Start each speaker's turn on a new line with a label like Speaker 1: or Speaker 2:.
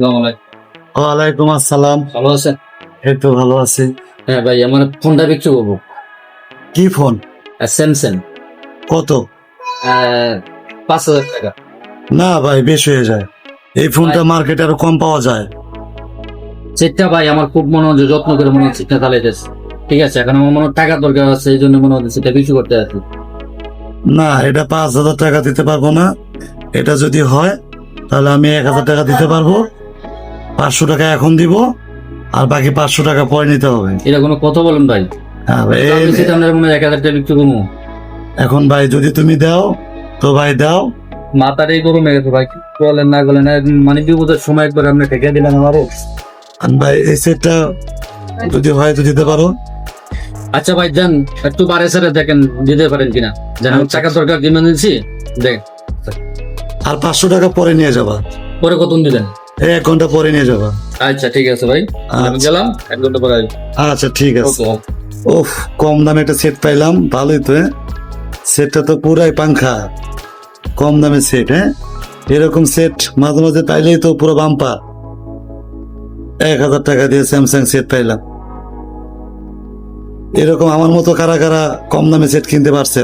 Speaker 1: ওয়ালাইকুম আসসালাম।
Speaker 2: ভালো আছেন?
Speaker 1: এই তো ভালো আছি।
Speaker 2: হ্যাঁ ভাই, আমার ফোনটা বিক্রি করবো।
Speaker 1: কি ফোন?
Speaker 2: স্যামসাং।
Speaker 1: কত?
Speaker 2: 5,000 টাকা।
Speaker 1: না ভাই, বেশ হয়ে যায়। এই ফোনটা মার্কেটে আরো কম পাওয়া যায়।
Speaker 2: সেটটা ভাই আমার খুব মনে হচ্ছে, যত্ন করে মনে হচ্ছে সেটটা চালাইতেছে। ঠিক আছে, এখন আমার মনে হয় টাকার দরকার আছে, এই জন্য মনে হচ্ছে সেটা বিক্রি করতে আছে।
Speaker 1: না, এটা 5,000 টাকা দিতে পারবো না। এটা যদি হয় তাহলে আমি 1,000 টাকা দিতে পারবো। 500 টাকা এখন দিব, আর বাকি 500 টাকা পরে নিতে হবে।
Speaker 2: এটা কোনো কথা বলেন ভাই?
Speaker 1: হ্যাঁ ভাই,
Speaker 2: আমি সেটা আপনার মনে হয় 1,000 টাকা বিক্রি করবো।
Speaker 1: এখন ভাই যদি তুমি দাও তো ভাই দাও।
Speaker 2: মাথাটাই গরম হয়ে গেছে ভাই, কি বলেন না বলেন, মানে বিপদের সময় একবার আপনি ঠেকে দিলেন আমারও।
Speaker 1: আর ভাই এই সেটটা যদি হয় তো দিতে পারো।
Speaker 2: আচ্ছা ভাই, যান একটু বারে সারে দেখেন দিতে পারেন কিনা। যেন আমার টাকার দরকার কিনে নিচ্ছি, দেখ।
Speaker 1: আর 500 টাকা পরে নিয়ে যাবা।
Speaker 2: পরে কত দিলেন?
Speaker 1: এই 1 ঘন্টা পরে নিয়ে যাবা।
Speaker 2: আচ্ছা ঠিক আছে ভাই, আমি
Speaker 1: আচ্ছা।
Speaker 2: গেলাম, 1 ঘন্টা পরে আসবো।
Speaker 1: আচ্ছা ঠিক আছে।
Speaker 2: ওকে।
Speaker 1: ওফ, কম দামে একটা সেট পাইলাম, ভালোই তো। সেটটা তো পুরাই পাংখা। কম দামে সেট, হ্যাঁ। এরকম সেট মাঝে মাঝে পাইলেই তো পুরো বাম্পা। 1,000 টাকা দিয়ে স্যামসাং সেট পাইলাম। এরকম আমার মতো কারা কারা কম দামে সেট কিনতে পারছে?